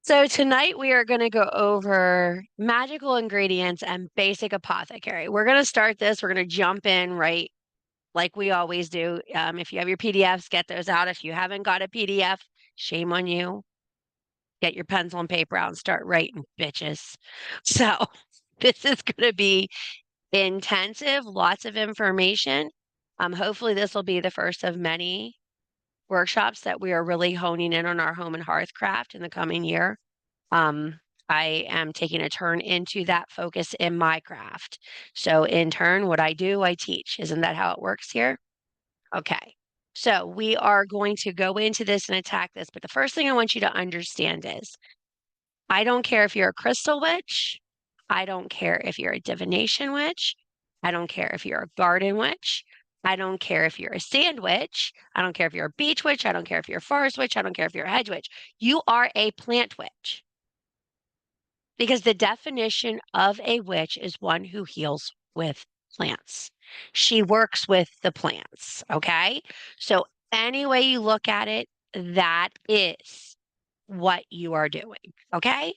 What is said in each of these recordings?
So tonight we are going to go over magical ingredients and basic apothecary. We're going to start this. We're going to jump in right like we always do. If you have your PDFs, get those out. If you haven't got a PDF, shame on you. Get your pencil and paper out and start writing, bitches. So this is going to be intensive, lots of information. Hopefully this will be the first of many workshops that we are really honing in on our home and hearth craft in the coming year. Um, I am taking a turn into that focus in my craft. So, in turn, what I do, I teach. Isn't that how it works here? Okay. So, we are going to go into this and attack this. But the first thing I want you to understand is I don't care if you're a crystal witch. I don't care if you're a divination witch. I don't care if you're a garden witch. I don't care if you're a sand witch. I don't care if you're a beach witch. I don't care if you're a forest witch. I don't care if you're a hedge witch. You are a plant witch. Because the definition of a witch is one who heals with plants. She works with the plants, okay? So, any way you look at it, that is what you are doing, okay?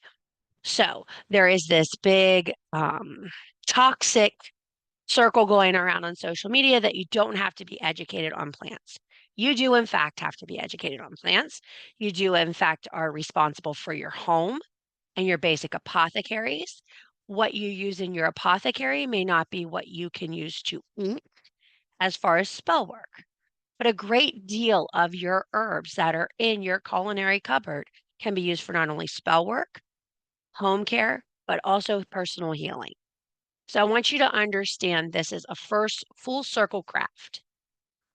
So, there is this big toxic circle going around on social media that you don't have to be educated on plants. You do, in fact, have to be educated on plants. You do, in fact, are responsible for your home and your basic apothecaries. What you use in your apothecary may not be what you can use to eat as far as spell work. But a great deal of your herbs that are in your culinary cupboard can be used for not only spell work, home care, but also personal healing. So I want you to understand this is a first full circle craft.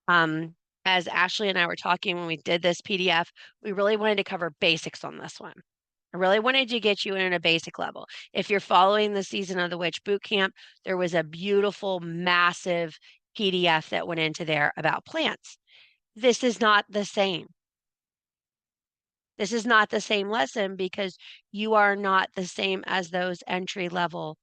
Um, as Ashley and I were talking when we did this PDF, we really wanted to cover basics on this one. I really wanted to get you in at a basic level. If you're following the Season of the Witch boot camp, there was a beautiful, massive PDF that went into there about plants. This is not the same. This is not the same lesson because you are not the same as those entry level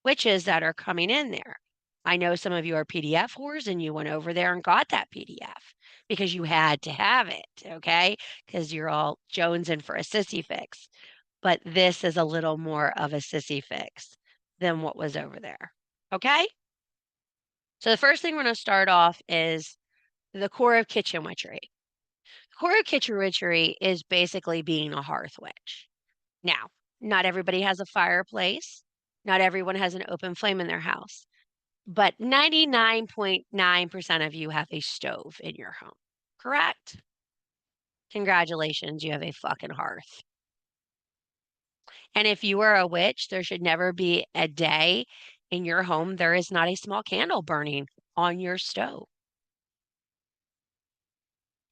witches that are coming in there. I know some of you are PDF whores and you went over there and got that PDF because you had to have it, okay? Because you're all jonesing for a sissy fix. But this is a little more of a sissy fix than what was over there. Okay? So the first thing we're going to start off is the core of kitchen witchery. The core of kitchen witchery is basically being a hearth witch. Now, not everybody has a fireplace. Not everyone has an open flame in their house. But 99.9% of you have a stove in your home. Correct? Congratulations, you have a fucking hearth. And if you are a witch, there should never be a day in your home there is not a small candle burning on your stove.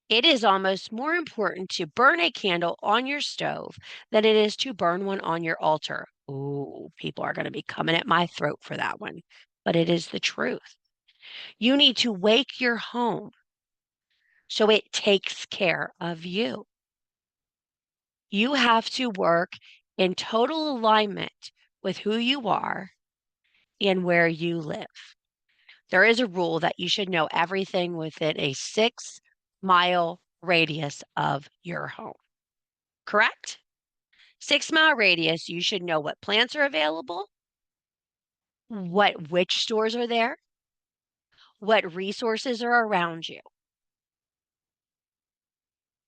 It is almost more important to burn a candle on your stove than it is to burn one on your altar. Ooh, people are going to be coming at my throat for that one, but it is the truth. You need to wake your home so it takes care of you. You have to work in total alignment with who you are and where you live. There is a rule that you should know everything within a 6-mile radius of your home. Correct? 6-mile radius, you should know what plants are available, what witch stores are there, what resources are around you.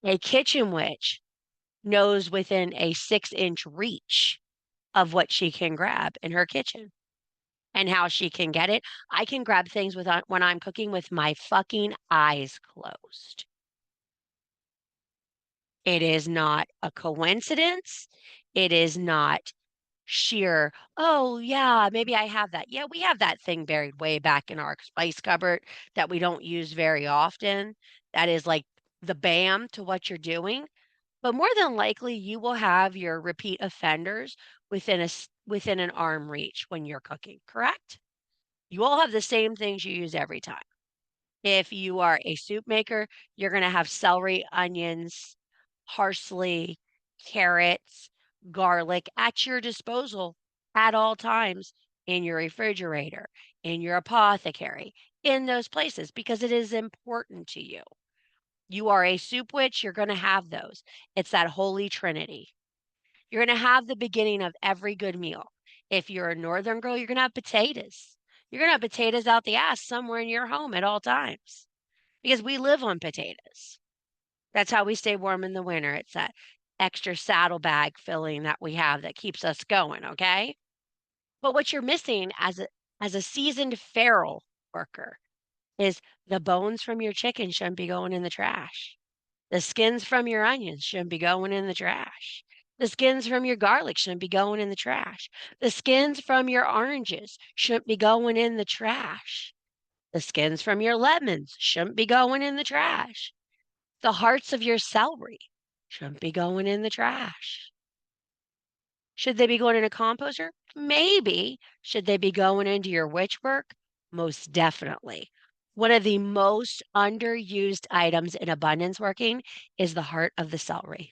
A kitchen witch knows within a 6-inch reach of what she can grab in her kitchen and how she can get it. I can grab things when I'm cooking with my fucking eyes closed. It is not a coincidence. It is not sheer, oh, yeah, maybe I have that. Yeah, we have that thing buried way back in our spice cupboard that we don't use very often. That is like the bam to what you're doing. But more than likely, you will have your repeat offenders within an arm reach when you're cooking, correct? You all have the same things you use every time. If you are a soup maker, you're going to have celery, onions, parsley, carrots, garlic at your disposal at all times in your refrigerator, in your apothecary, in those places because it is important to you. You are a soup witch, you're going to have those. It's that holy trinity. You're going to have the beginning of every good meal. If you're a northern girl, you're going to have potatoes. You're going to have potatoes out the ass somewhere in your home at all times because we live on potatoes. That's how we stay warm in the winter. It's that extra saddlebag filling that we have that keeps us going, okay? But what you're missing as a seasoned feral worker is the bones from your chicken shouldn't be going in the trash. The skins from your onions shouldn't be going in the trash. The skins from your garlic shouldn't be going in the trash. The skins from your oranges shouldn't be going in the trash. The skins from your lemons shouldn't be going in the trash. The hearts of your celery shouldn't be going in the trash. Should they be going in a composter? Maybe. Should they be going into your witch work? Most definitely. One of the most underused items in abundance working is the heart of the celery.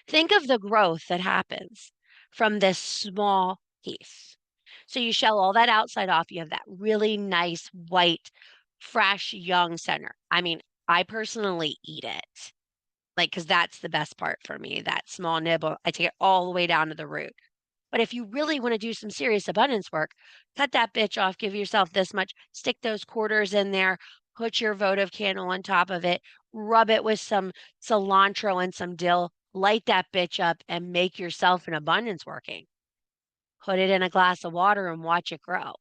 Think of the growth that happens from this small piece. So you shell all that outside off. You have that really nice, white, fresh, young center. I mean, I personally eat it. Like, because that's the best part for me, that small nibble. I take it all the way down to the root. But if you really want to do some serious abundance work, cut that bitch off, give yourself this much, stick those quarters in there, put your votive candle on top of it, rub it with some cilantro and some dill, light that bitch up, and make yourself an abundance working. Put it in a glass of water and watch it grow.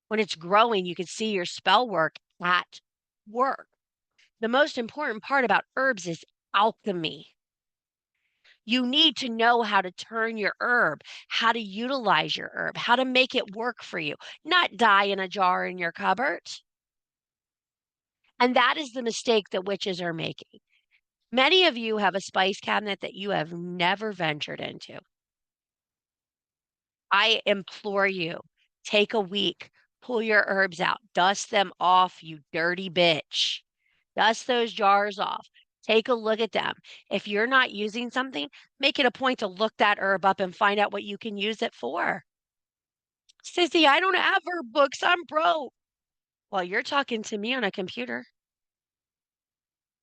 When it's growing, you can see your spell work at work. The most important part about herbs is alchemy. You need to know how to turn your herb, how to utilize your herb, how to make it work for you, not die in a jar in your cupboard. And that is the mistake that witches are making. Many of you have a spice cabinet that you have never ventured into. I implore you, take a week, pull your herbs out, dust them off, you dirty bitch. Dust those jars off. Take a look at them. If you're not using something, make it a point to look that herb up and find out what you can use it for. Cissy, I don't have herb books. I'm broke. Well, you're talking to me on a computer.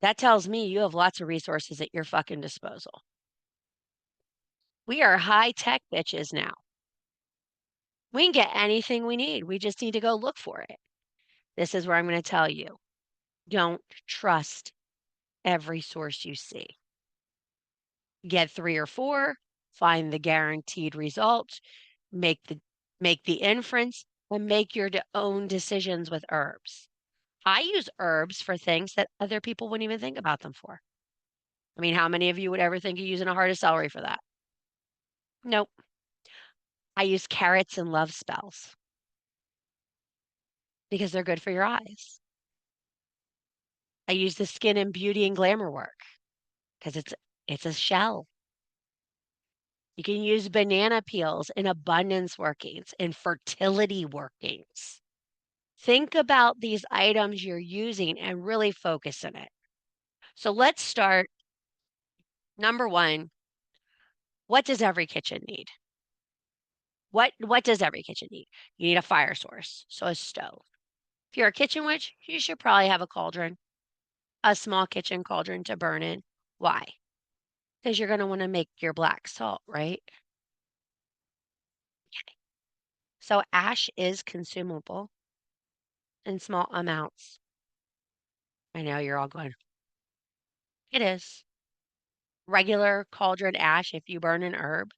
That tells me you have lots of resources at your fucking disposal. We are high tech bitches now. We can get anything we need. We just need to go look for it. This is where I'm going to tell you, don't trust every source you see. Get 3 or 4, find the guaranteed result, make the inference, and make your own decisions with herbs. I use herbs for things that other people wouldn't even think about them for. I mean, how many of you would ever think of using a heart of celery for that? Nope. I use carrots and love spells because they're good for your eyes. I use the skin and beauty and glamour work because it's a shell. You can use banana peels in abundance workings, in fertility workings. Think about these items you're using and really focus on it. So let's start. Number one, what does every kitchen need? What does every kitchen need? You need a fire source, so a stove. If you're a kitchen witch, you should probably have a cauldron, a small kitchen cauldron to burn in. Why? Because you're going to want to make your black salt, right? So ash is consumable in small amounts. I know you're all going, it is. Regular cauldron ash, if you burn an herb,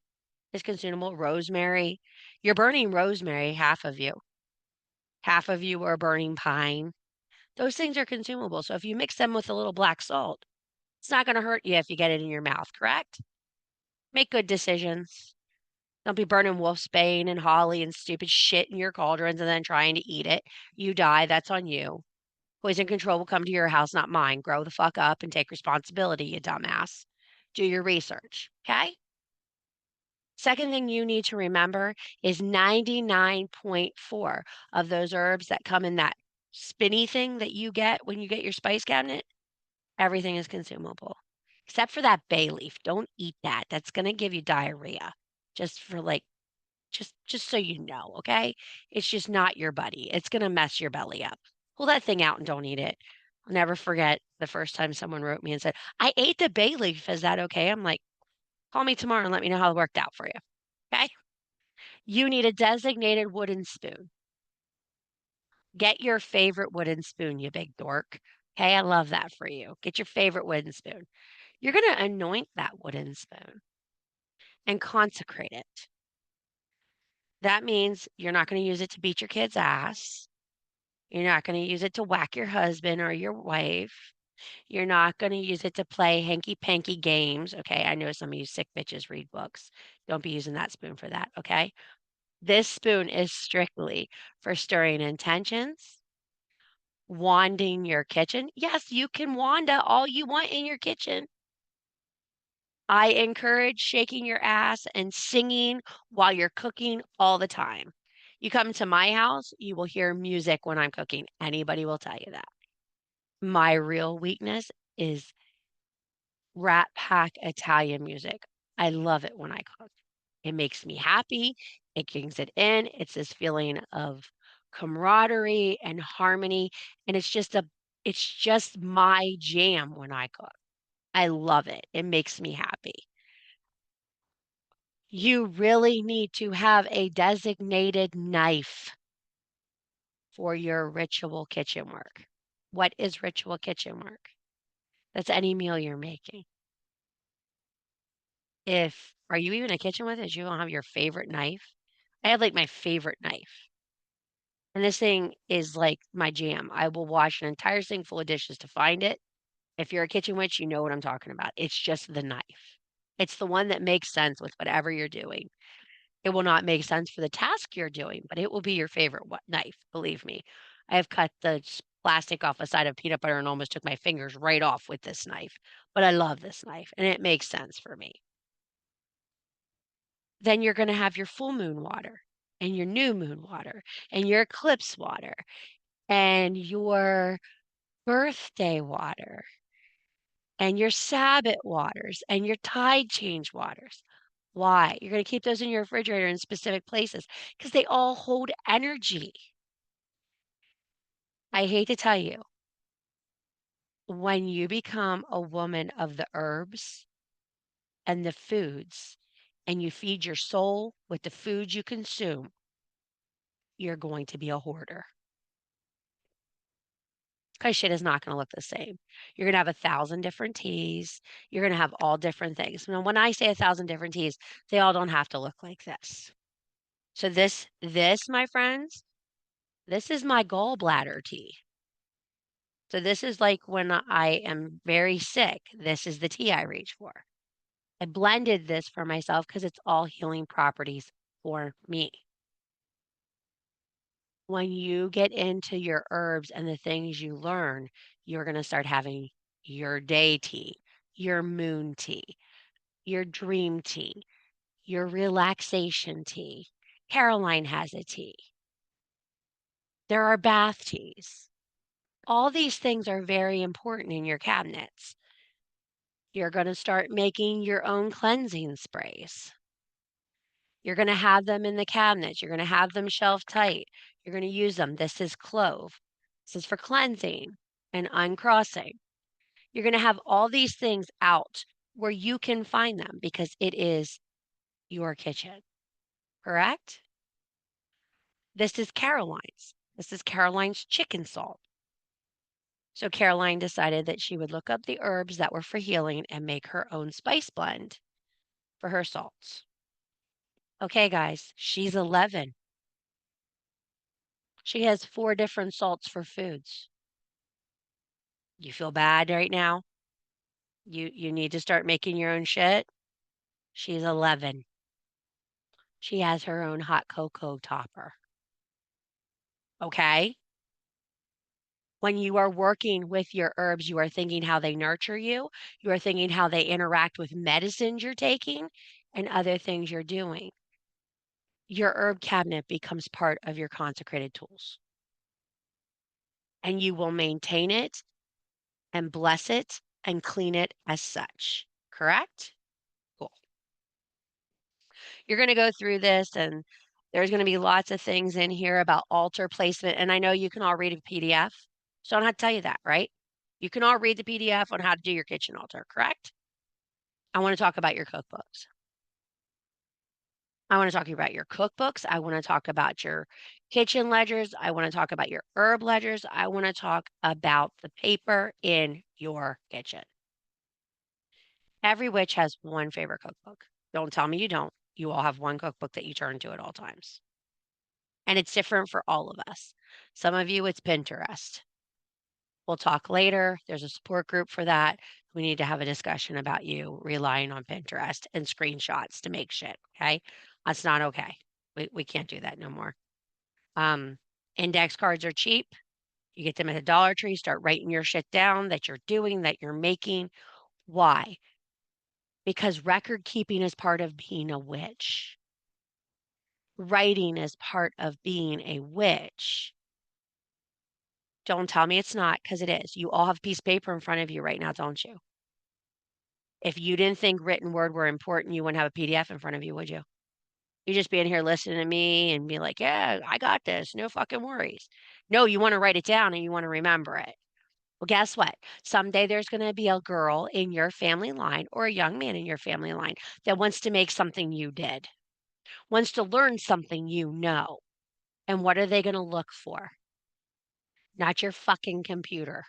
is consumable. Rosemary, you're burning rosemary, half of you. Half of you are burning pine. Those things are consumable. So if you mix them with a little black salt, it's not going to hurt you if you get it in your mouth, correct? Make good decisions. Don't be burning wolfsbane and holly and stupid shit in your cauldrons and then trying to eat it. You die, that's on you. Poison control will come to your house, not mine. Grow the fuck up and take responsibility, you dumbass. Do your research, okay? Second thing you need to remember is 99.4 of those herbs that come in that spinny thing that you get when you get your spice cabinet, everything is consumable. Except for that bay leaf. Don't eat that. That's going to give you diarrhea. Just for like just so you know, okay? It's just not your buddy. It's going to mess your belly up. Pull that thing out and don't eat it. I'll never forget the first time someone wrote me and said, "I ate the bay leaf. Is that okay?" I'm like, "Call me tomorrow and let me know how it worked out for you." Okay? You need a designated wooden spoon. Get your favorite wooden spoon, you big dork. Okay? I love that for you. Get your favorite wooden spoon. You're going to anoint that wooden spoon and consecrate it. That means you're not going to use it to beat your kid's ass. You're not going to use it to whack your husband or your wife. You're not going to use it to play hanky panky games. Okay. I know some of you sick bitches read books. Don't be using that spoon for that. Okay. This spoon is strictly for stirring intentions, wanding your kitchen. Yes, you can wanda all you want in your kitchen. I encourage shaking your ass and singing while you're cooking all the time. You come to my house, you will hear music when I'm cooking. Anybody will tell you that. My real weakness is Rat Pack Italian music. I love it when I cook. It makes me happy. It brings it in. It's this feeling of camaraderie and harmony, and it's just my jam when I cook. I love it. It makes me happy. You really need to have a designated knife for your ritual kitchen work. What is ritual kitchen work? That's any meal you're making. If are you even a kitchen with it? You don't have your favorite knife? I have like my favorite knife. And this thing is like my jam. I will wash an entire sink full of dishes to find it. If you're a kitchen witch, you know what I'm talking about. It's just the knife. It's the one that makes sense with whatever you're doing. It will not make sense for the task you're doing, but it will be your favorite knife, believe me. I have cut the plastic off a side of peanut butter and almost took my fingers right off with this knife, but I love this knife and it makes sense for me. Then you're going to have your full moon water and your new moon water and your eclipse water and your birthday water and your Sabbath waters and your tide change waters. Why? You're going to keep those in your refrigerator in specific places because they all hold energy. I hate to tell you, when you become a woman of the herbs and the foods and you feed your soul with the foods you consume, you're going to be a hoarder. Because shit is not going to look the same. You're going to have 1,000 different teas. You're going to have all different things. Now, when I say 1,000 different teas, they all don't have to look like this. So this, my friends, this is my gallbladder tea. So this is like when I am very sick, this is the tea I reach for. I blended this for myself because it's all healing properties for me. When you get into your herbs and the things you learn, you're going to start having your day tea, your moon tea, your dream tea, your relaxation tea. Caroline has a tea. There are bath teas. All these things are very important in your cabinets. You're going to start making your own cleansing sprays. You're going to have them in the cabinets. You're going to have them shelf tight. You're going to use them. This is clove. This is for cleansing and uncrossing. You're going to have all these things out where you can find them because it is your kitchen, correct? This is Caroline's. This is Caroline's chicken salt. So Caroline decided that she would look up the herbs that were for healing and make her own spice blend for her salts. Okay, guys, she's 11. She has 4 different salts for foods. You feel bad right now? You need to start making your own shit? She's 11. She has her own hot cocoa topper. Okay? When you are working with your herbs, you are thinking how they nurture you. You are thinking how they interact with medicines you're taking and other things you're doing. Your herb cabinet becomes part of your consecrated tools. And you will maintain it and bless it and clean it as such. Correct? Cool. You're going to go through this and there's going to be lots of things in here about altar placement. And I know you can all read a PDF, so I don't have to tell you that, right? You can all read the PDF on how to do your kitchen altar, correct? I want to talk about your cookbooks. I want to talk about your cookbooks. I want to talk about your kitchen ledgers. I want to talk about your herb ledgers. I want to talk about the paper in your kitchen. Every witch has one favorite cookbook. Don't tell me you don't. You all have one cookbook that you turn to at all times. And it's different for all of us. Some of you, it's Pinterest. We'll talk later. There's a support group for that. We need to have a discussion about you relying on Pinterest and screenshots to make shit. Okay. That's not okay. We can't do that no more. Um, Index cards are cheap. You get them at a Dollar Tree. Start writing your shit down that you're doing, that you're making. Why? Because record keeping is part of being a witch. Writing is part of being a witch. Don't tell me it's not, because it is. You all have a piece of paper in front of you right now, don't you? If you didn't think written word were important, you wouldn't have a PDF in front of you, would you? You just be in here listening to me and be like, yeah, I got this. No fucking worries. No, you want to write it down and you want to remember it. Well, guess what? Someday there's going to be a girl in your family line or a young man in your family line that wants to make something you did, wants to learn something you know. And what are they going to look for? Not your fucking computer,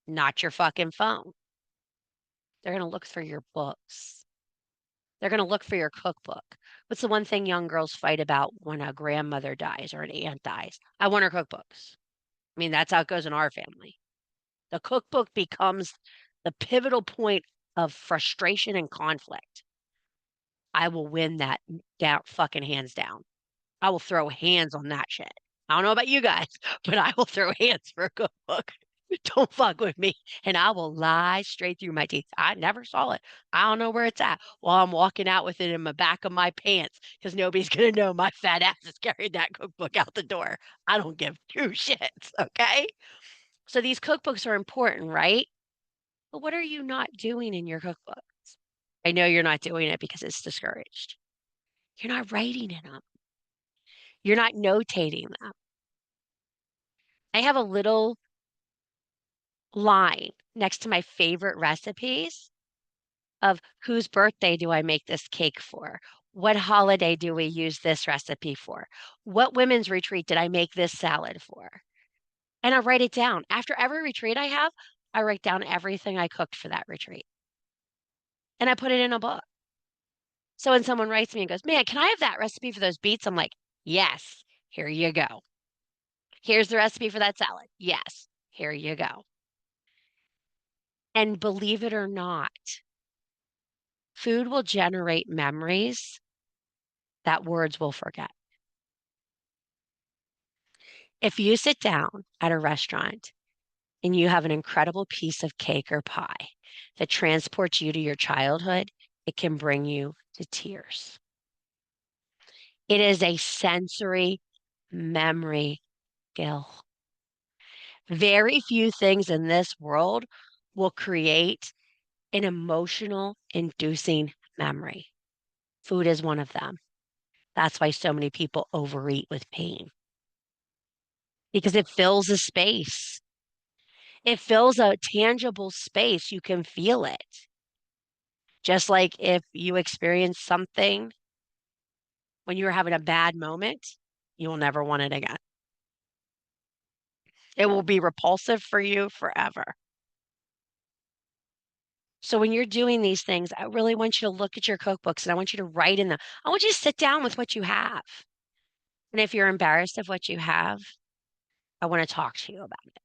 not your fucking phone. They're going to look for your books. They're going to look for your cookbook. What's the one thing young girls fight about when a grandmother dies or an aunt dies? I want her cookbooks. I mean, that's how it goes in our family. The cookbook becomes the pivotal point of frustration and conflict. I will win that down, fucking hands down. I will throw hands on that shit. I don't know about you guys, but I will throw hands for a cookbook. Don't fuck with me. And I will lie straight through my teeth. I never saw it. I don't know where it's at while I'm walking out with it in the back of my pants because nobody's going to know my fat ass is carrying that cookbook out the door. I don't give two shits. Okay. So these cookbooks are important, right? But what are you not doing in your cookbooks? I know you're not doing it because it's discouraged. You're not writing in them. You're not notating them. I have a little line next to my favorite recipes of whose birthday do I make this cake for? What holiday do we use this recipe for? What women's retreat did I make this salad for? And I write it down. After every retreat I have, I write down everything I cooked for that retreat. And I put it in a book. So when someone writes me and goes, man, can I have that recipe for those beets? I'm like, yes, here you go. Here's the recipe for that salad. Yes, here you go. And believe it or not, food will generate memories that words will forget. If you sit down at a restaurant and you have an incredible piece of cake or pie that transports you to your childhood, it can bring you to tears. It is a sensory memory skill. Very few things in this world will create an emotional inducing memory. Food is one of them. That's why so many people overeat with pain because it fills a space. It fills a tangible space. You can feel it. Just like if you experience something when you were having a bad moment, you will never want it again. It will be repulsive for you forever. So when you're doing these things, I really want you to look at your cookbooks and I want you to write in them. I want you to sit down with what you have. And if you're embarrassed of what you have, I want to talk to you about it.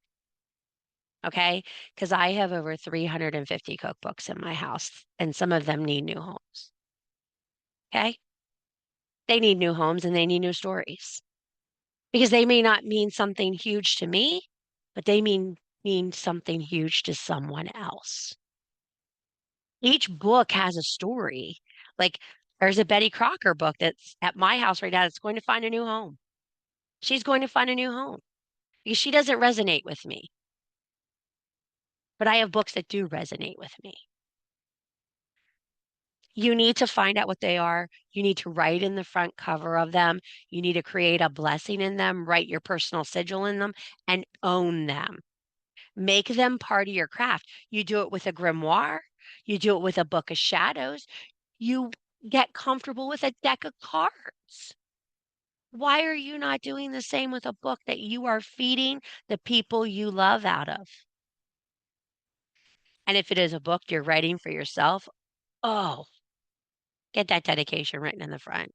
Okay? Because I have over 350 cookbooks in my house, and some of them need new homes. Okay? They need new homes and they need new stories because they may not mean something huge to me, but they mean something huge to someone else. Each book has a story. Like there's a Betty Crocker book that's at my house right now that's going to find a new home. She's going to find a new home because she doesn't resonate with me. But I have books that do resonate with me. You need to find out what they are. You need to write in the front cover of them. You need to create a blessing in them, write your personal sigil in them, and own them. Make them part of your craft. You do it with a grimoire, you do it with a book of shadows, you get comfortable with a deck of cards. Why are you not doing the same with a book that you are feeding the people you love out of? And if it is a book you're writing for yourself, oh, get that dedication written in the front.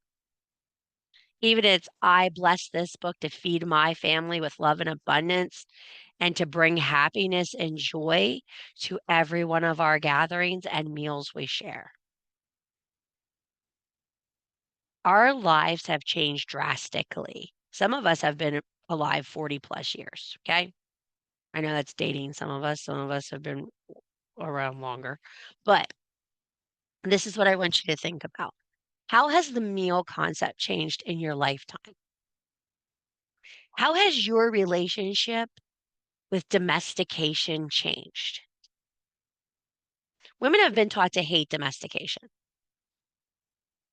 Even if it's, I bless this book to feed my family with love and abundance and to bring happiness and joy to every one of our gatherings and meals we share. Our lives have changed drastically. Some of us have been alive 40 plus years. Okay. I know that's dating some of us. Some of us have been around longer. But this is what I want you to think about. How has the meal concept changed in your lifetime? How has your relationship with domestication changed? Women have been taught to hate domestication.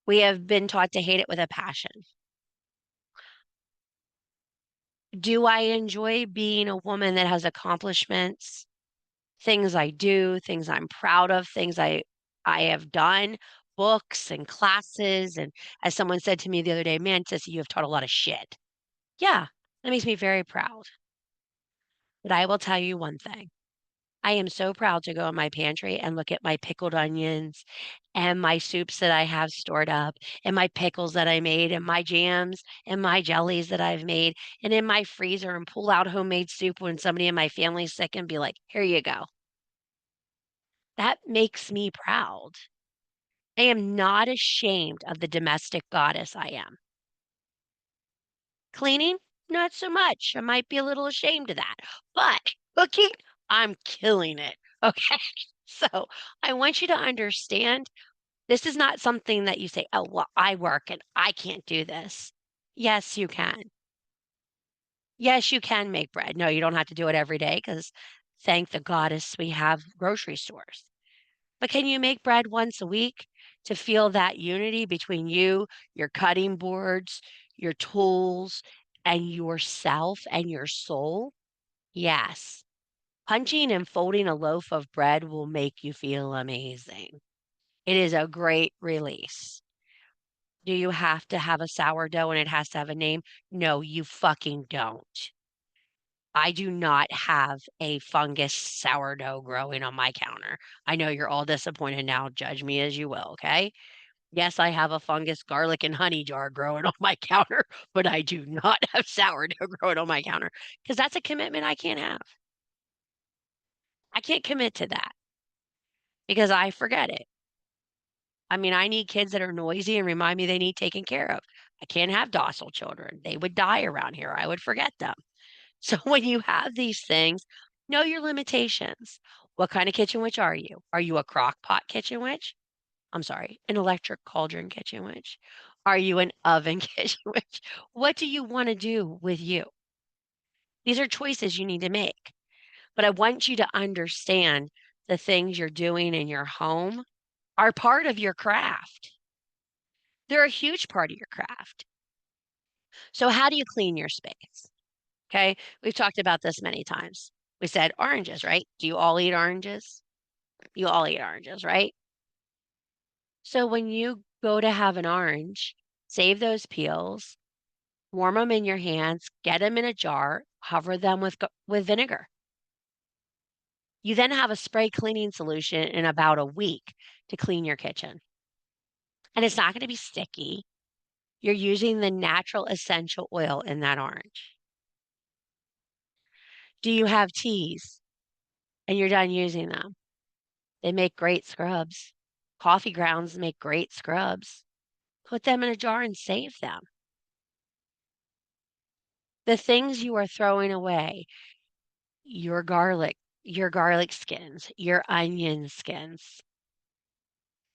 We have been taught to hate it with a passion. Do I enjoy being a woman that has accomplishments, things I do, things I'm proud of, things I have done, books and classes, and as someone said to me the other day, "Man, Cissy, you have taught a lot of shit." Yeah, that makes me very proud. But I will tell you one thing. I am so proud to go in my pantry and look at my pickled onions and my soups that I have stored up and my pickles that I made and my jams and my jellies that I've made and in my freezer and pull out homemade soup when somebody in my family's sick and be like, "Here you go." That makes me proud. I am not ashamed of the domestic goddess I am. Cleaning, not so much. I might be a little ashamed of that. But cooking, I'm killing it. Okay. So I want you to understand this is not something that you say, oh, well, I work and I can't do this. Yes, you can. Yes, you can make bread. No, you don't have to do it every day because thank the goddess we have grocery stores. But can you make bread once a week to feel that unity between you, your cutting boards, your tools, and yourself and your soul? Yes. Punching and folding a loaf of bread will make you feel amazing. It is a great release. Do you have to have a sourdough and it has to have a name? No, you fucking don't. I do not have a fungus sourdough growing on my counter. I know you're all disappointed now. Judge me as you will, okay? Yes, I have a fungus garlic and honey jar growing on my counter, but I do not have sourdough growing on my counter because that's a commitment I can't have. I can't commit to that because I forget it. I mean, I need kids that are noisy and remind me they need taken care of. I can't have docile children. They would die around here. I would forget them. So when you have these things, know your limitations. What kind of kitchen witch are you? Are you a crock pot kitchen witch? I'm sorry, an electric cauldron kitchen witch? Are you an oven kitchen witch? What do you want to do with you? These are choices you need to make. But I want you to understand the things you're doing in your home are part of your craft. They're a huge part of your craft. So, how do you clean your space? Okay. We've talked about this many times. We said oranges, right? Do you all eat oranges? You all eat oranges, right? So, when you go to have an orange, save those peels, warm them in your hands, get them in a jar, cover them with vinegar. You then have a spray cleaning solution in about a week to clean your kitchen. And it's not going to be sticky. You're using the natural essential oil in that orange. Do you have teas and you're done using them? They make great scrubs. Coffee grounds make great scrubs. Put them in a jar and save them. The things you are throwing away, your garlic skins, your onion skins,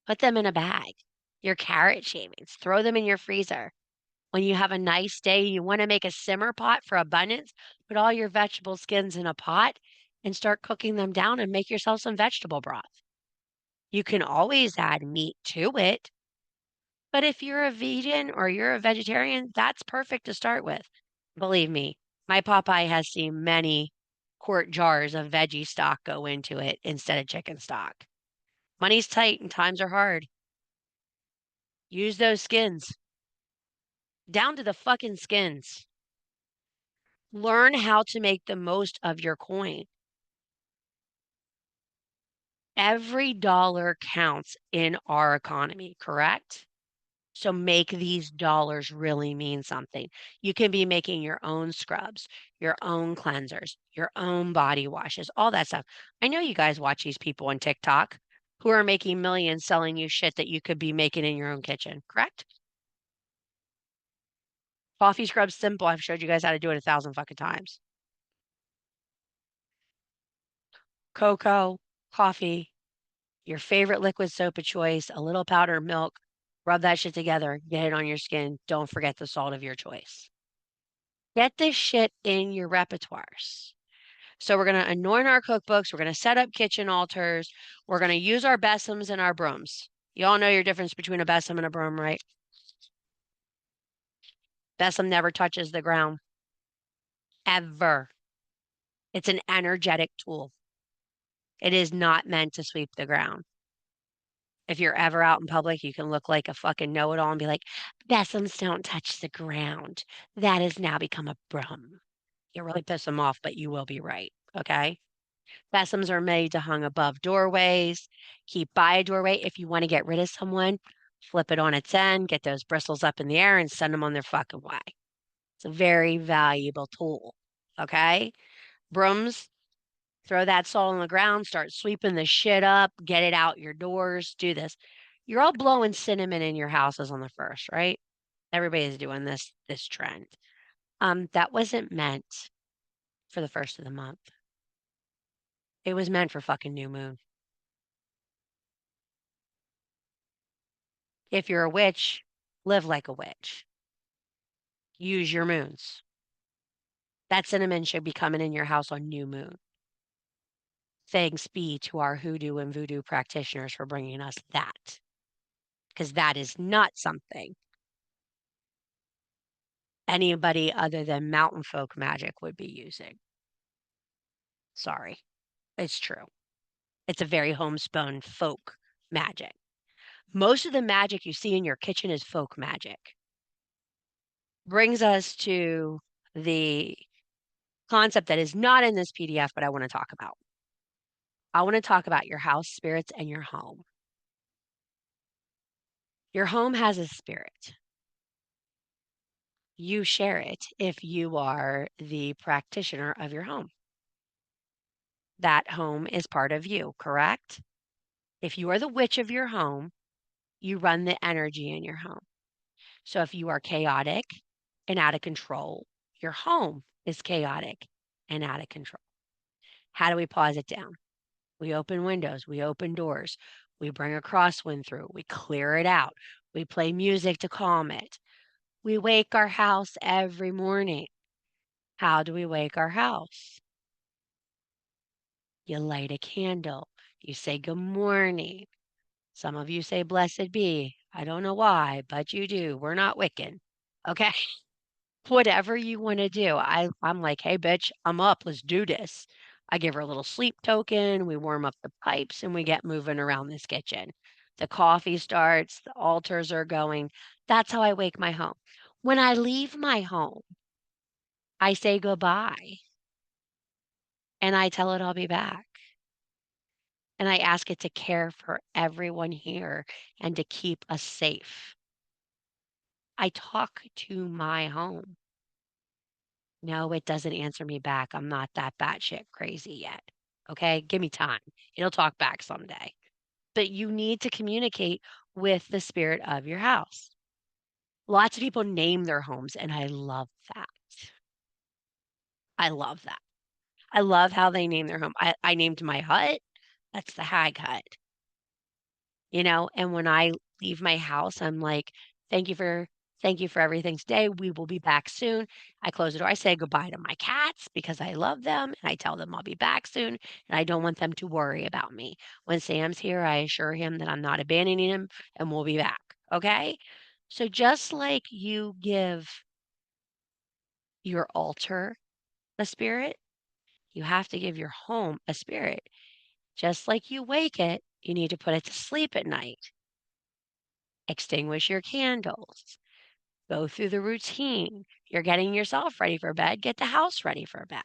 put them in a bag. Your carrot shavings, throw them in your freezer. When you have a nice day, you want to make a simmer pot for abundance, put all your vegetable skins in a pot and start cooking them down and make yourself some vegetable broth. You can always add meat to it, but if you're a vegan or you're a vegetarian, that's perfect to start with. Believe me, my Popeye has seen many quart jars of veggie stock go into it instead of chicken stock. Money's tight and times are hard. Use those skins. Down to the fucking skins. Learn how to make the most of your coin. Every dollar counts in our economy, correct? So make these dollars really mean something. You can be making your own scrubs, your own cleansers, your own body washes, all that stuff. I know you guys watch these people on TikTok who are making millions selling you shit that you could be making in your own kitchen, correct? Coffee scrub's simple. I've showed you guys how to do it 1,000 fucking times. Cocoa, coffee, your favorite liquid soap of choice, a little powdered milk, rub that shit together, get it on your skin. Don't forget the salt of your choice. Get this shit in your repertoires. So we're going to anoint our cookbooks. We're going to set up kitchen altars. We're going to use our besoms and our brooms. You all know your difference between a besom and a broom, right? Besom never touches the ground, ever. It's an energetic tool. It is not meant to sweep the ground. If you're ever out in public, you can look like a fucking know-it-all and be like, besoms don't touch the ground. That has now become a broom. You really piss them off, but you will be right. Okay. Besoms are made to hang above doorways, keep by a doorway. If you want to get rid of someone, flip it on its end, get those bristles up in the air and send them on their fucking way. It's a very valuable tool. Okay. Brooms, throw that salt on the ground, start sweeping the shit up, get it out your doors, do this. You're all blowing cinnamon in your houses on the first, right? Everybody's doing this trend. That wasn't meant for the first of the month. It was meant for fucking new moon. If you're a witch, live like a witch. Use your moons. That cinnamon should be coming in your house on new moon. Thanks be to our hoodoo and voodoo practitioners for bringing us that. Because that is not something anybody other than mountain folk magic would be using. Sorry. It's true. It's a very homespun folk magic. Most of the magic you see in your kitchen is folk magic. Brings us to the concept that is not in this PDF, but I want to talk about. I want to talk about your house spirits and your home. Your home has a spirit. You share it if you are the practitioner of your home. That home is part of you, correct? If you are the witch of your home, you run the energy in your home. So if you are chaotic and out of control, your home is chaotic and out of control. How do we pause it down? We open windows, we open doors, we bring a crosswind through, we clear it out, we play music to calm it. We wake our house every morning. How do we wake our house? You light a candle, you say good morning. Some of you say blessed be. I don't know why, but you do. We're not Wiccan. Okay. Whatever you want to do. I'm like, hey, bitch, I'm up. Let's do this. I give her a little sleep token. We warm up the pipes and we get moving around this kitchen. The coffee starts, the altars are going. That's how I wake my home. When I leave my home, I say goodbye and I tell it I'll be back. And I ask it to care for everyone here and to keep us safe. I talk to my home. No, it doesn't answer me back. I'm not that batshit crazy yet. Okay, give me time. It'll talk back someday. But you need to communicate with the spirit of your house. Lots of people name their homes, and I love that. I love that. I love how they name their home. I named my hut. That's the hag hut. And when I leave my house, I'm like, thank you for everything today. We will be back soon. I close the door. I say goodbye to my cats because I love them and I tell them I'll be back soon and I don't want them to worry about me. When Sam's here, I assure him that I'm not abandoning him and we'll be back. Okay? So just like you give your altar a spirit, You have to give your home a spirit. Just like you wake it, you need to put it to sleep at night. Extinguish your candles. Go through the routine. You're getting yourself ready for bed. Get the house ready for bed.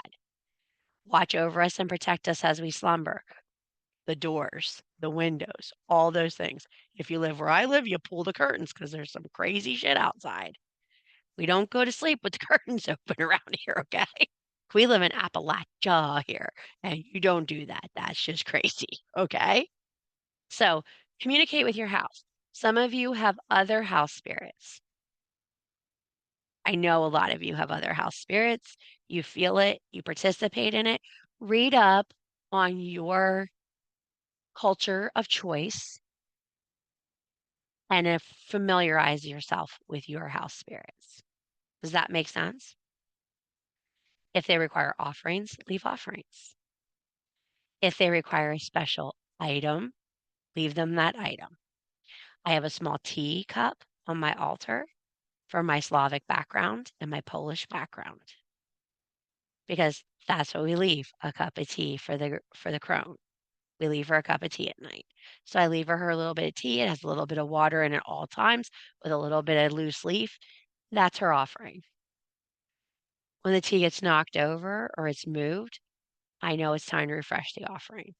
Watch over us and protect us as we slumber. The doors, the windows, all those things. If you live where I live, you pull the curtains because there's some crazy shit outside. We don't go to sleep with the curtains open around here, okay? We live in Appalachia here, and you don't do that. That's just crazy, okay? So communicate with your house. Some of you have other house spirits. I know a lot of you have other house spirits. You feel it, you participate in it. Read up on your culture of choice and familiarize yourself with your house spirits. Does that make sense? If they require offerings, leave offerings. If they require a special item, leave them that item. I have a small tea cup on my altar for my Slavic background and my Polish background because that's what we leave, a cup of tea for the crone. We leave her a cup of tea at night. So I leave her a little bit of tea. It has a little bit of water in it at all times with a little bit of loose leaf. That's her offering. When the tea gets knocked over or it's moved, I know it's time to refresh the offering.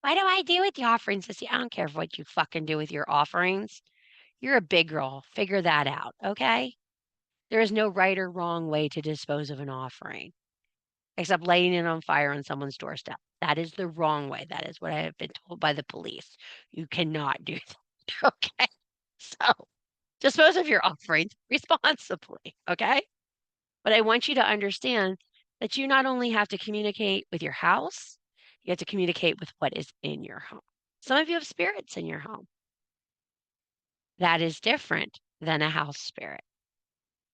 What do I do with the offerings, Cissy? I don't care what you fucking do with your offerings. You're a big girl. Figure that out, okay? There is no right or wrong way to dispose of an offering, except lighting it on fire on someone's doorstep. That is the wrong way. That is what I have been told by the police. You cannot do that, okay? So dispose of your offerings responsibly, okay? But I want you to understand that you not only have to communicate with your house, you have to communicate with what is in your home. Some of you have spirits in your home. That is different than a house spirit.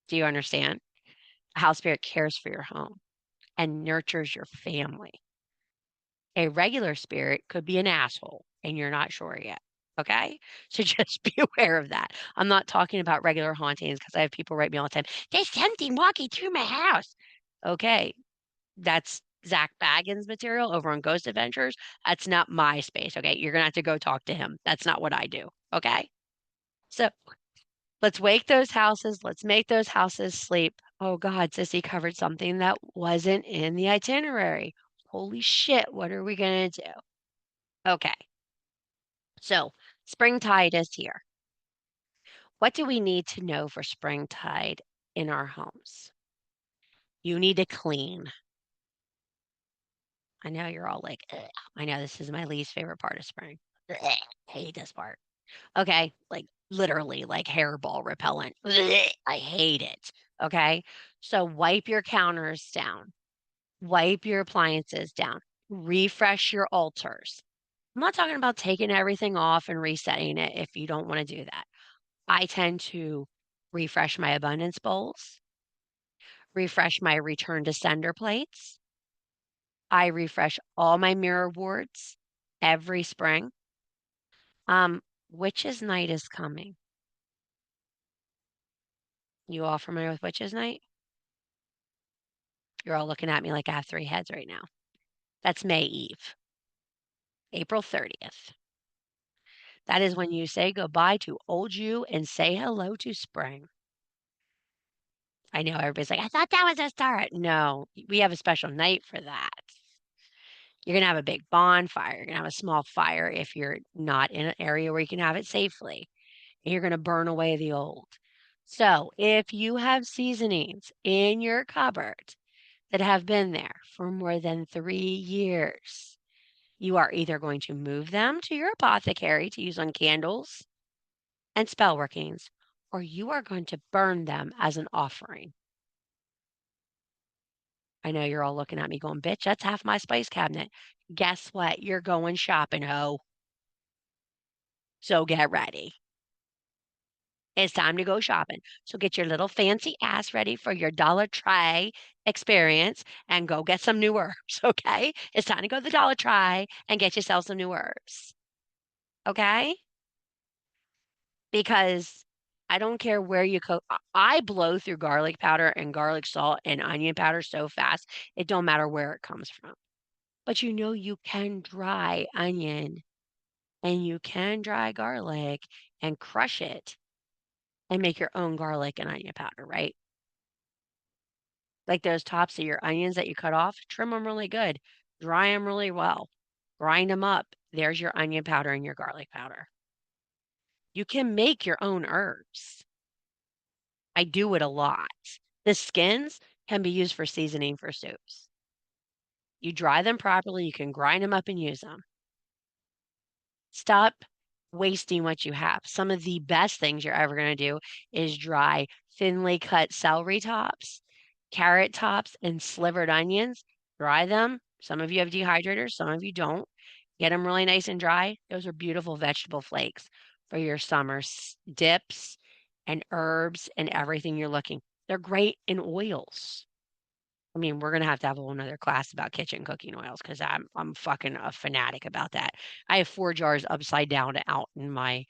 Do you understand? A house spirit cares for your home and nurtures your family. A regular spirit could be an asshole and you're not sure yet. Okay. So just be aware of that. I'm not talking about regular hauntings because I have people write me all the time. There's something walking through my house. Okay. That's Zach Baggins material over on Ghost Adventures. That's not my space. Okay. You're going to have to go talk to him. That's not what I do. Okay. So let's wake those houses. Let's make those houses sleep. Oh God, Cissy covered something that wasn't in the itinerary. Holy shit, what are we going to do? Okay, so springtide is here. What do we need to know for springtide in our homes? You need to clean. I know you're all like, ugh. I know this is my least favorite part of spring. Ugh, hate this part. Okay, like literally like hairball repellent. Ugh, I hate it. Okay, so wipe your counters down, wipe your appliances down, refresh your altars. I'm not talking about taking everything off and resetting it if you don't want to do that. I tend to refresh my abundance bowls, refresh my return to sender plates. I refresh all my mirror boards every spring. Witches night is coming. You all familiar with Witches night? You're all looking at me like I have three heads right now. That's May Eve, April 30th. That is when you say goodbye to old you and say hello to spring. I know everybody's like, I thought that was a start. No, we have a special night for that. You're going to have a big bonfire. You're going to have a small fire if you're not in an area where you can have it safely. And you're going to burn away the old. So if you have seasonings in your cupboard that have been there for more than 3 years, you are either going to move them to your apothecary to use on candles and spell workings, or you are going to burn them as an offering. I know you're all looking at me going, bitch, that's half my spice cabinet. Guess what? You're going shopping, ho. So get ready. It's time to go shopping. So get your little fancy ass ready for your Dollar Tree experience and go get some new herbs, okay? It's time to go to the Dollar Tree and get yourself some new herbs, okay? Because I don't care where you cook. I blow through garlic powder and garlic salt and onion powder so fast, it don't matter where it comes from. But you can dry onion and you can dry garlic and crush it and make your own garlic and onion powder, right? Like those tops of your onions that you cut off, trim them really good, dry them really well, grind them up. There's your onion powder and your garlic powder. You can make your own herbs. I do it a lot. The skins can be used for seasoning for soups. You dry them properly, you can grind them up and use them. Stop wasting what you have. Some of the best things you're ever going to do is dry thinly cut celery tops, carrot tops, and slivered onions. Dry them. Some of you have dehydrators, some of you don't. Get them really nice and dry. Those are beautiful vegetable flakes for your summer dips and herbs and everything you're looking. They're great in oils. I mean, we're gonna have to have a whole nother class about kitchen cooking oils because I'm fucking a fanatic about that. I have 4 jars upside down out in my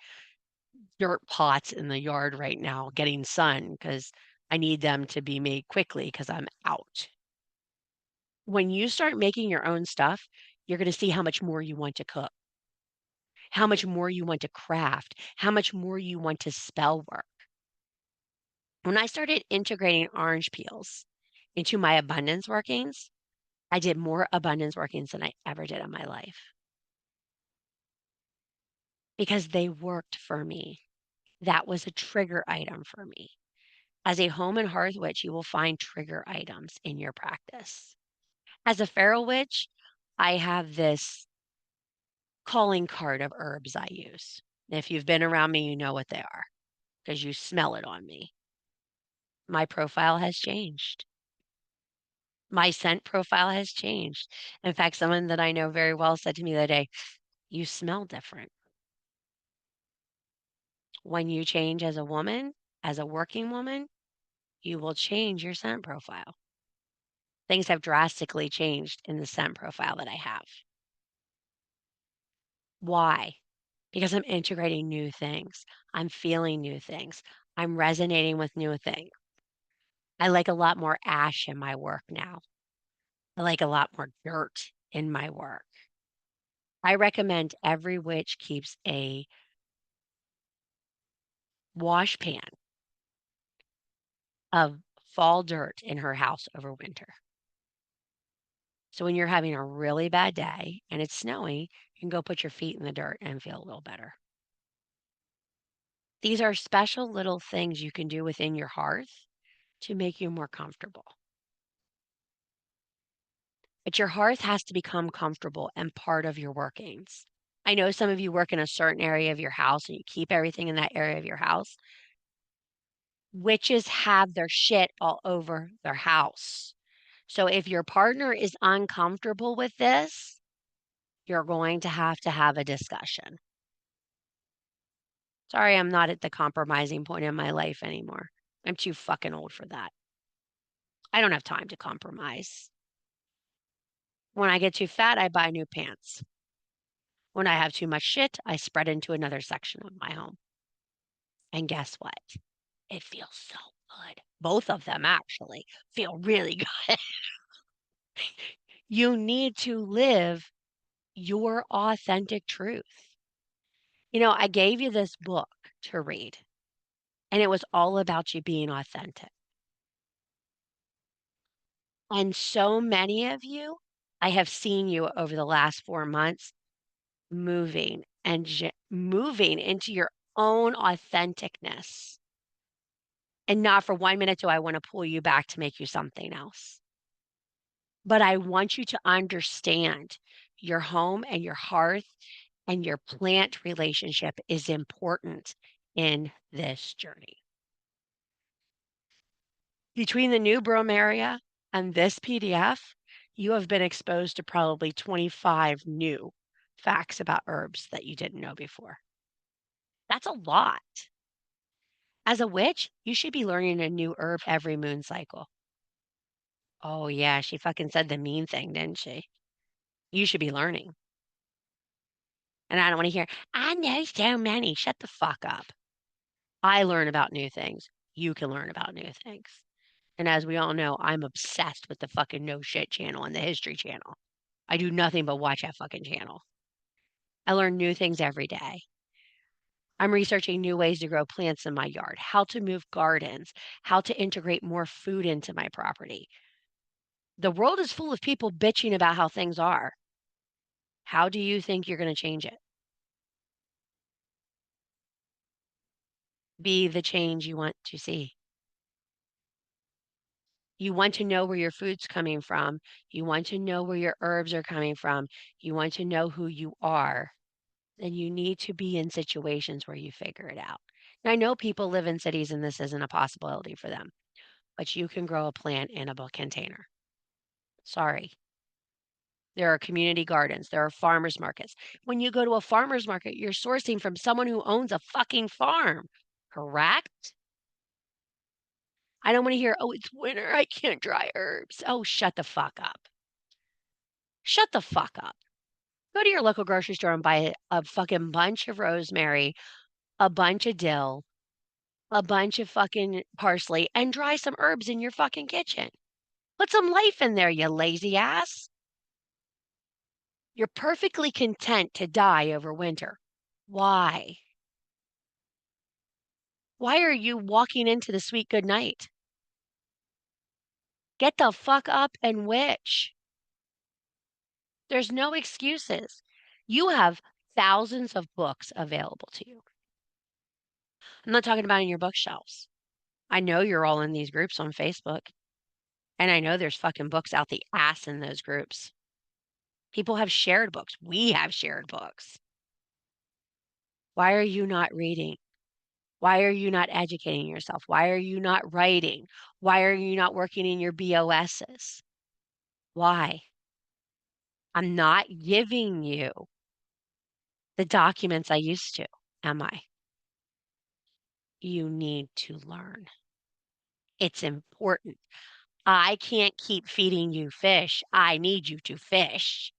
dirt pots in the yard right now getting sun because I need them to be made quickly because I'm out. When you start making your own stuff, you're gonna see how much more you want to cook, how much more you want to craft, how much more you want to spell work. When I started integrating orange peels into my abundance workings, I did more abundance workings than I ever did in my life because they worked for me. That was a trigger item for me. As a home and hearth witch, you will find trigger items in your practice. As a feral witch, I have this calling card of herbs I use. If you've been around me, you know what they are because you smell it on me. My profile has changed. My scent profile has changed. In fact, someone that I know very well said to me the other day, "You smell different." When you change as a woman, as a working woman, you will change your scent profile. Things have drastically changed in the scent profile that I have. Why? Because I'm integrating new things. I'm feeling new things. I'm resonating with new things. I like a lot more ash in my work now. I like a lot more dirt in my work. I recommend every witch keeps a wash pan of fall dirt in her house over winter. So when you're having a really bad day and it's snowing, you can go put your feet in the dirt and feel a little better. These are special little things you can do within your hearth to make you more comfortable. But your hearth has to become comfortable and part of your workings. I know some of you work in a certain area of your house and you keep everything in that area of your house. Witches have their shit all over their house. So if your partner is uncomfortable with this, you're going to have a discussion. Sorry, I'm not at the compromising point in my life anymore. I'm too fucking old for that. I don't have time to compromise. When I get too fat, I buy new pants. When I have too much shit, I spread into another section of my home. And guess what? It feels so good. Both of them actually feel really good. You need to live your authentic truth. I gave you this book to read, and it was all about you being authentic. And so many of you, I have seen you over the last 4 months moving and moving into your own authenticness. And not for 1 minute do I want to pull you back to make you something else. But I want you to understand your home and your hearth and your plant relationship is important in this journey. Between the new bromeria and this PDF, you have been exposed to probably 25 new facts about herbs that you didn't know before. That's a lot. As a witch, you should be learning a new herb every moon cycle. Oh, yeah, she fucking said the mean thing, didn't she? You should be learning. And I don't want to hear, I know so many. Shut the fuck up. I learn about new things. You can learn about new things. And as we all know, I'm obsessed with the fucking No Shit channel and the History channel. I do nothing but watch that fucking channel. I learn new things every day. I'm researching new ways to grow plants in my yard, how to move gardens, how to integrate more food into my property. The world is full of people bitching about how things are. How do you think you're going to change it? Be the change you want to see. You want to know where your food's coming from. You want to know where your herbs are coming from. You want to know who you are. Then you need to be in situations where you figure it out. Now, I know people live in cities and this isn't a possibility for them, but you can grow a plant in a container. Sorry. There are community gardens. There are farmers markets. When you go to a farmer's market, you're sourcing from someone who owns a fucking farm, correct? I don't want to hear, oh, it's winter. I can't dry herbs. Oh, shut the fuck up. Shut the fuck up. Go to your local grocery store and buy a fucking bunch of rosemary, a bunch of dill, a bunch of fucking parsley, and dry some herbs in your fucking kitchen. Put some life in there, you lazy ass. You're perfectly content to die over winter. Why? Why are you walking into the sweet good night? Get the fuck up and witch. There's no excuses. You have thousands of books available to you. I'm not talking about in your bookshelves. I know you're all in these groups on Facebook, and I know there's fucking books out the ass in those groups. People have shared books. We have shared books. Why are you not reading? Why are you not educating yourself? Why are you not writing? Why are you not working in your BOSs? Why? I'm not giving you the documents I used to, am I? You need to learn. It's important. I can't keep feeding you fish. I need you to fish.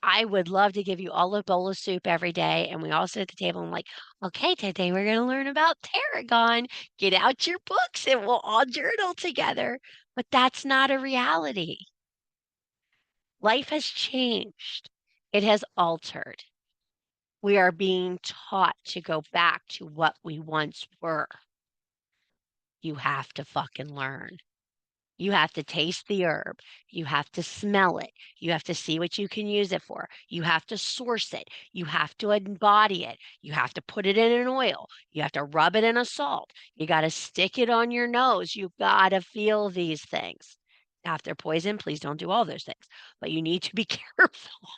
I would love to give you all a bowl of soup every day, and we all sit at the table and like, okay, today we're going to learn about tarragon. Get out your books and we'll all journal together. But that's not a reality. Life has changed. It has altered. We are being taught to go back to what we once were. You have to fucking learn. You have to taste the herb. You have to smell it. You have to see what you can use it for. You have to source it. You have to embody it. You have to put it in an oil. You have to rub it in a salt. You got to stick it on your nose. You got to feel these things. Now, if they're poison, please don't do all those things. But you need to be careful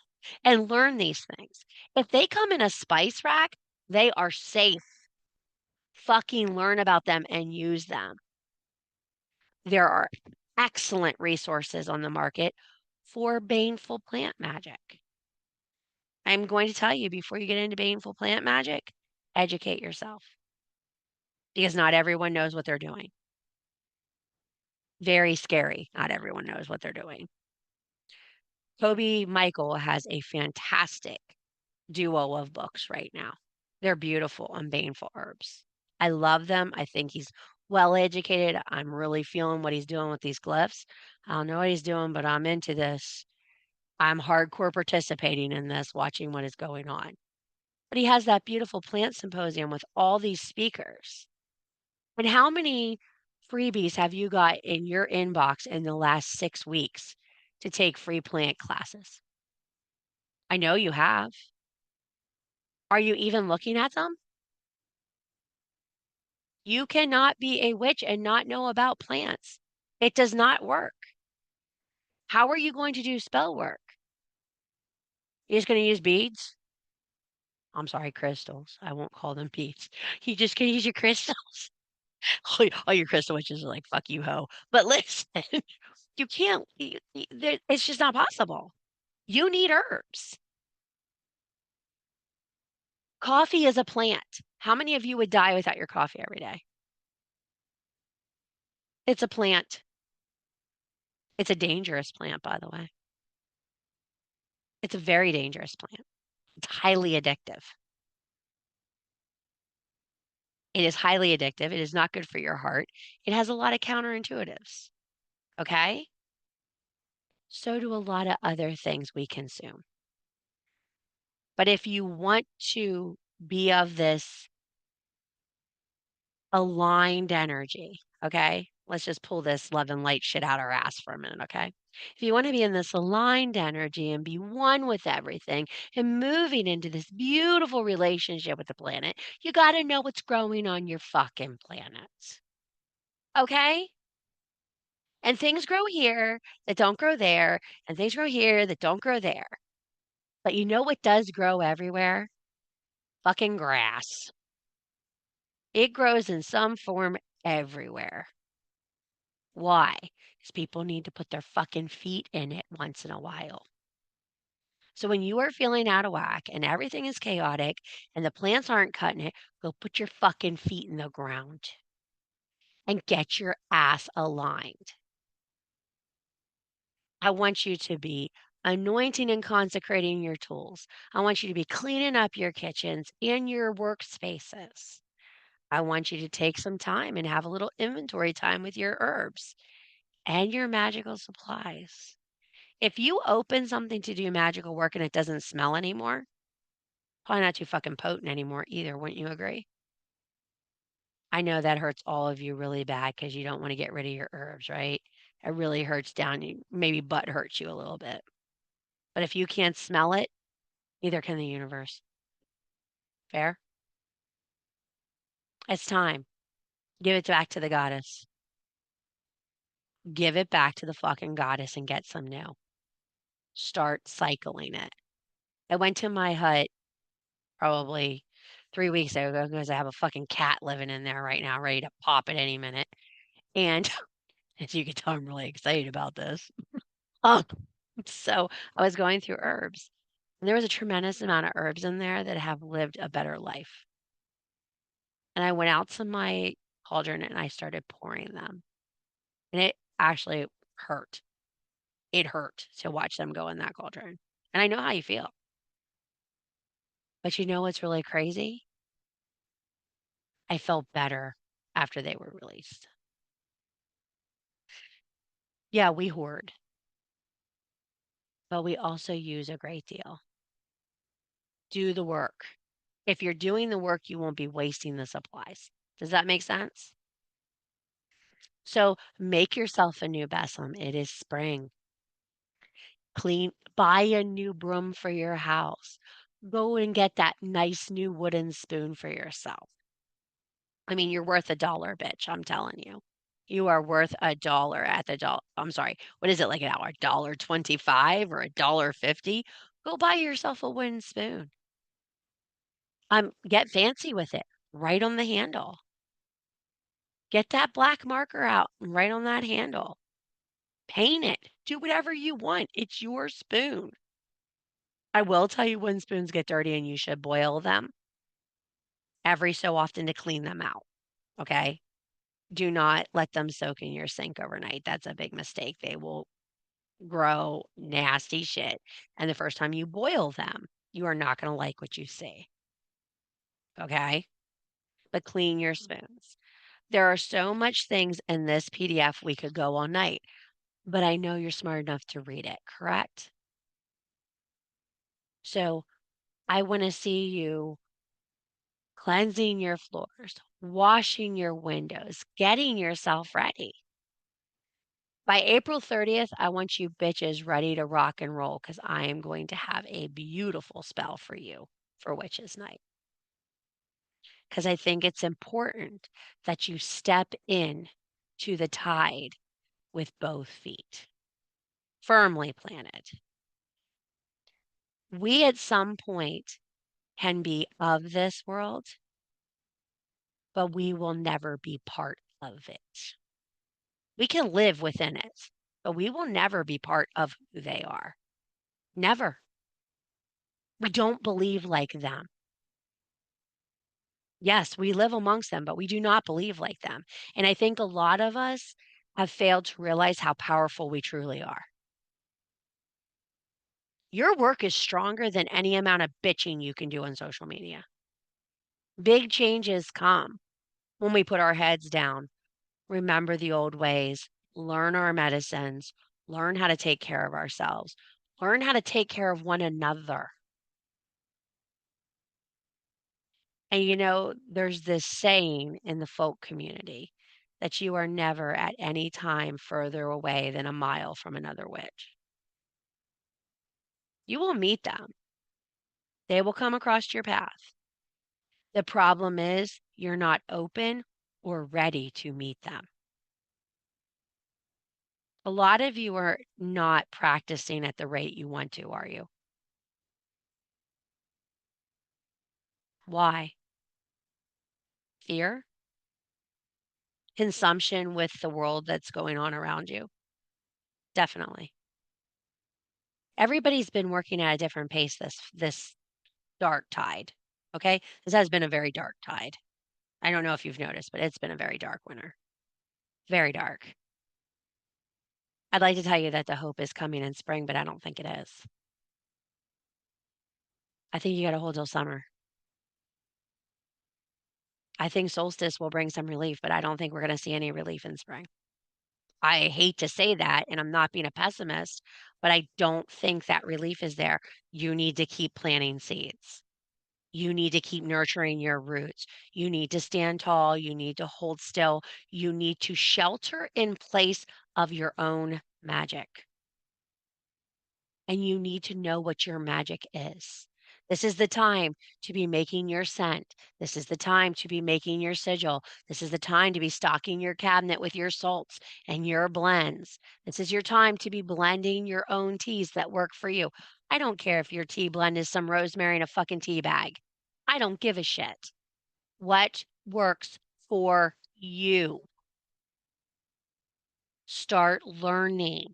and learn these things. If they come in a spice rack, they are safe. Fucking learn about them and use them. There are excellent resources on the market for baneful plant magic. I'm going to tell you before you get into baneful plant magic, educate yourself because not everyone knows what they're doing. Very scary. Not everyone knows what they're doing. Toby Michael has a fantastic duo of books right now. They're beautiful on baneful herbs. I love them. I think he's well educated. I'm really feeling what he's doing with these glyphs. I don't know what he's doing, but I'm into this. I'm hardcore participating in this, watching what is going on. But he has that beautiful plant symposium with all these speakers. And how many freebies have you got in your inbox in the last 6 weeks to take free plant classes? I know you have. Are you even looking at them? You cannot be a witch and not know about plants. It does not work. How are you going to do spell work? You're just going to use beads? I'm sorry, crystals. I won't call them beads. You just gonna use your crystals. All your crystal witches are like, fuck you, ho. But listen, you can't, it's just not possible. You need herbs. Coffee is a plant. How many of you would die without your coffee every day? It's a plant. It's a dangerous plant, by the way. It's a very dangerous plant. It's highly addictive. It is highly addictive. It is not good for your heart. It has a lot of counterintuitives. Okay? So do a lot of other things we consume. But if you want to be of this aligned energy, okay? Let's just pull this love and light shit out our ass for a minute, okay? If you want to be in this aligned energy and be one with everything and moving into this beautiful relationship with the planet, you got to know what's growing on your fucking planet. Okay? And things grow here that don't grow there, and things grow here that don't grow there. But you know what does grow everywhere? Fucking grass. It grows in some form everywhere. Why? Because people need to put their fucking feet in it once in a while. So when you are feeling out of whack and everything is chaotic and the plants aren't cutting it, go put your fucking feet in the ground and get your ass aligned. I want you to be anointing and consecrating your tools. I want you to be cleaning up your kitchens and your workspaces. I want you to take some time and have a little inventory time with your herbs and your magical supplies. If you open something to do magical work and it doesn't smell anymore, probably not too fucking potent anymore either, wouldn't you agree? I know that hurts all of you really bad because you don't want to get rid of your herbs, right? It really hurts down you. Maybe butt hurts you a little bit. But if you can't smell it, neither can the universe. Fair? It's time. Give it back to the goddess. Give it back to the fucking goddess and get some new. Start cycling it. I went to my hut probably 3 weeks ago because I have a fucking cat living in there right now, ready to pop at any minute. And as you can tell, I'm really excited about this. Um, so I was going through herbs, and there was a tremendous amount of herbs in there that have lived a better life. And I went out to my cauldron and I started pouring them. And it actually hurt. It hurt to watch them go in that cauldron. And I know how you feel. But you know what's really crazy? I felt better after they were released. Yeah, we hoard, but we also use a great deal. Do the work. If you're doing the work, you won't be wasting the supplies. Does that make sense? So make yourself a new besom. It is spring. Clean, buy a new broom for your house. Go and get that nice new wooden spoon for yourself. I mean, you're worth $1, bitch, I'm telling you. You are worth $1 at the dollar. I'm sorry. What is it like now? $1.25 or $1.50? Go buy yourself a wooden spoon. Get fancy with it. Write on the handle. Get that black marker out and write on that handle. Paint it. Do whatever you want. It's your spoon. I will tell you when spoons get dirty and you should boil them every so often to clean them out. Okay? Do not let them soak in your sink overnight. That's a big mistake. They will grow nasty shit. And the first time you boil them, you are not going to like what you see. Okay? But clean your spoons. There are so much things in this PDF we could go all night, but I know you're smart enough to read it, correct? So I want to see you cleansing your floors, washing your windows, getting yourself ready. By April 30th, I want you bitches ready to rock and roll because I am going to have a beautiful spell for you for Witches Night. Because I think it's important that you step in to the tide with both feet, firmly planted. We at some point can be of this world, but we will never be part of it. We can live within it, but we will never be part of who they are. Never. We don't believe like them. Yes, we live amongst them, but we do not believe like them. And I think a lot of us have failed to realize how powerful we truly are. Your work is stronger than any amount of bitching you can do on social media. Big changes come. when we put our heads down, remember the old ways, learn our medicines, learn how to take care of ourselves, learn how to take care of one another. And there's this saying in the folk community that you are never at any time further away than a mile from another witch. You will meet them. They will come across your path. The problem is you're not open or ready to meet them. A lot of you are not practicing at the rate you want to, are you? Why? Fear? Consumption with the world that's going on around you? Definitely. Everybody's been working at a different pace this dark tide. Okay? This has been a very dark tide. I don't know if you've noticed, but it's been a very dark winter. Very dark. I'd like to tell you that the hope is coming in spring, but I don't think it is. I think you got to hold till summer. I think solstice will bring some relief, but I don't think we're going to see any relief in spring. I hate to say that, and I'm not being a pessimist, but I don't think that relief is there. You need to keep planting seeds. You need to keep nurturing your roots. You need to stand tall. You need to hold still. You need to shelter in place of your own magic. And you need to know what your magic is. This is the time to be making your scent. This is the time to be making your sigil. This is the time to be stocking your cabinet with your salts and your blends. This is your time to be blending your own teas that work for you. I don't care if your tea blend is some rosemary in a fucking tea bag. I don't give a shit. What works for you? Start learning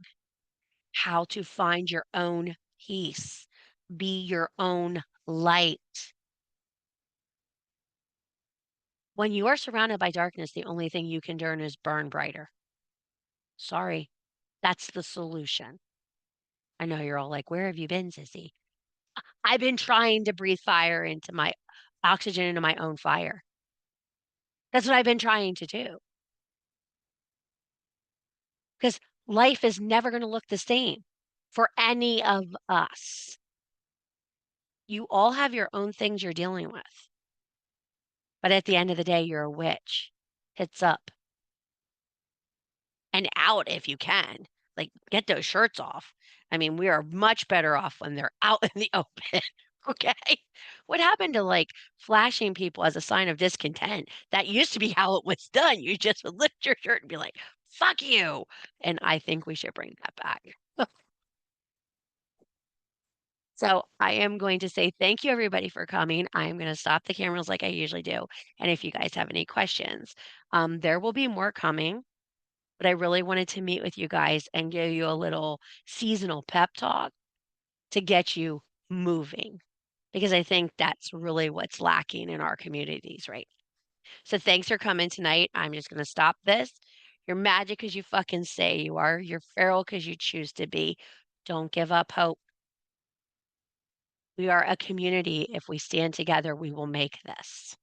how to find your own peace, be your own light. When you are surrounded by darkness, the only thing you can do is burn brighter. Sorry, that's the solution. I know you're all like, where have you been, Cissy? I've been trying to breathe fire into my oxygen into my own fire. That's what I've been trying to do. Because life is never going to look the same for any of us. You all have your own things you're dealing with. But at the end of the day, you're a witch. Hits up and out if you can. Like, get those shirts off. I mean, we are much better off when they're out in the open. Okay. What happened to like flashing people as a sign of discontent? That used to be how it was done. You just would lift your shirt and be like, fuck you. And I think we should bring that back. So I am going to say thank you everybody for coming. I am going to stop the cameras like I usually do. And if you guys have any questions, there will be more coming. But I really wanted to meet with you guys and give you a little seasonal pep talk to get you moving because I think that's really what's lacking in our communities, right? So thanks for coming tonight. I'm just going to stop this. You're magic because you fucking say you are. You're feral because you choose to be. Don't give up hope. We are a community. If we stand together, we will make this.